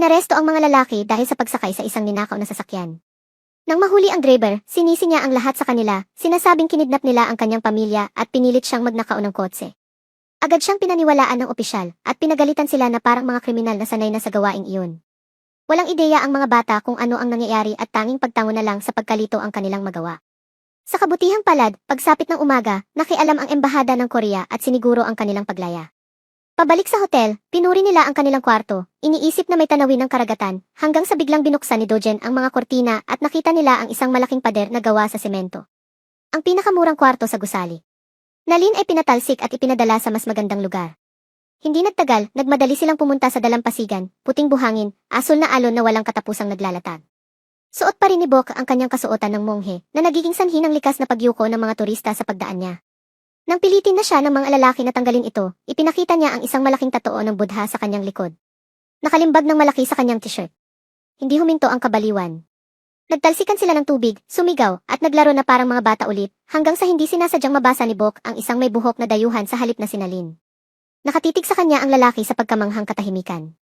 Naresto ang mga lalaki dahil sa pagsakay sa isang ninakaw na sasakyan. Nang mahuli ang driver, sinisi niya ang lahat sa kanila, sinasabing kinidnap nila ang kanyang pamilya at pinilit siyang magnakaw ng kotse. Agad siyang pinaniwalaan ng opisyal at pinagalitan sila na parang mga kriminal na sanay na sa gawaing iyon. Walang ideya ang mga bata kung ano ang nangyayari at tanging pagtango na lang sa pagkalito ang kanilang magawa. Sa kabutihang palad, pagsapit ng umaga, nakialam ang embahada ng Korea at siniguro ang kanilang paglaya. Pabalik sa hotel, pinuri nila ang kanilang kwarto, iniisip na may tanawin ng karagatan, hanggang sa biglang binuksan ni Dojen ang mga kortina at nakita nila ang isang malaking pader na gawa sa semento. Ang pinakamurang kwarto sa gusali. Nalin ay pinatalsik at ipinadala sa mas magandang lugar. Hindi nagtagal, nagmadali silang pumunta sa dalampasigan, puting buhangin, asul na alon na walang katapusang naglalatag. Suot pa rin ni Bok ang kanyang kasuotan ng monghe, na nagiging sanhi ng likas na pagyuko ng mga turista sa pagdaan niya. Nang pilitin na siya ng mga lalaki na tanggalin ito, ipinakita niya ang isang malaking tatoo ng Buddha sa kanyang likod. Nakalimbag ng malaki sa kanyang t-shirt. Hindi huminto ang kabaliwan. Nagtalsikan sila ng tubig, sumigaw, at naglaro na parang mga bata ulit, hanggang sa hindi sinasadyang mabasa ni Bok ang isang may buhok na dayuhan sa halip na sinalin. Nakatitig sa kanya ang lalaki sa pagkamanghang katahimikan.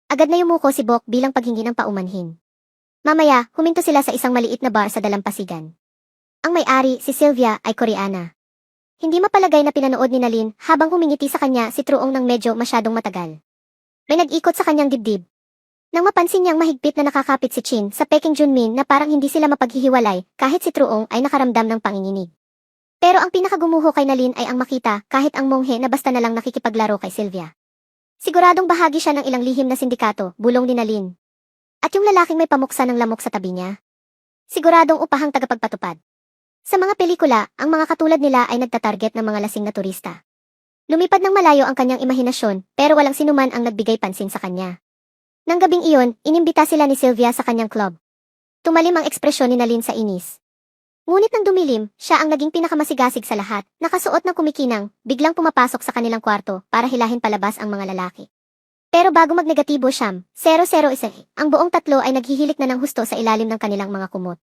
Agad na yumuko si Bok bilang paghingi ng paumanhin. Mamaya, huminto sila sa isang maliit na bar sa dalampasigan. Ang may-ari, si Sylvia, ay Koreana. Hindi mapalagay na pinanood ni Nalin habang humingiti sa kanya si Truong ng medyo masyadong matagal. May nag-ikot sa kanyang dibdib. Nang mapansin niyang mahigpit na nakakapit si Chin sa Peking Junmin na parang hindi sila mapaghihiwalay kahit si Truong ay nakaramdam ng panginginig. Pero ang pinakagumuho kay Nalin ay ang makita kahit ang monghe na basta na lang nakikipaglaro kay Sylvia. Siguradong bahagi siya ng ilang lihim na sindikato, bulong ni Nalin. At yung lalaking may pamuksa ng lamok sa tabi niya? Siguradong upahang tagapagpatupad. Sa mga pelikula, ang mga katulad nila ay nagtatarget ng mga lasing na turista. Lumipad ng malayo ang kanyang imahinasyon, pero walang sinuman ang nagbigay pansin sa kanya. Nang gabing iyon, inimbita sila ni Sylvia sa kanyang club. Tumalim ang ekspresyon ni Nalin sa inis. Ngunit nang dumilim, siya ang naging pinakamasigasig sa lahat, nakasuot ng kumikinang, biglang pumapasok sa kanilang kwarto para hilahin palabas ang mga lalaki. Pero bago magnegatibo siyam, 001, ang buong tatlo ay naghihilik na ng husto sa ilalim ng kanilang mga kumot.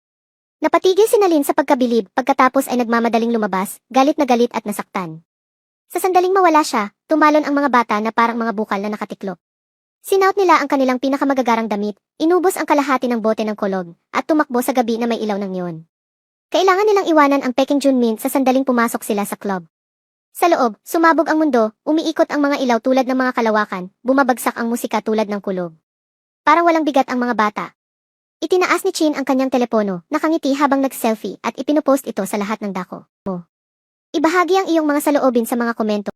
Napatigil si Nalin sa pagkabilib pagkatapos ay nagmamadaling lumabas, galit na galit at nasaktan. Sa sandaling mawala siya, tumalon ang mga bata na parang mga bukal na nakatiklop. Sinaut nila ang kanilang pinakamagagarang damit, inubos ang kalahati ng bote ng kolog, at tumakbo sa gabi na may ilaw ng neon. Kailangan nilang iwanan ang Peking Junmin sa sandaling pumasok sila sa club. Sa loob, sumabog ang mundo, umiikot ang mga ilaw tulad ng mga kalawakan, bumabagsak ang musika tulad ng kulog. Parang walang bigat ang mga bata. Itinaas ni Chin ang kanyang telepono, nakangiti habang nag-selfie at ipinupost ito sa lahat ng dako. Ibahagi ang iyong mga saloobin sa mga komento.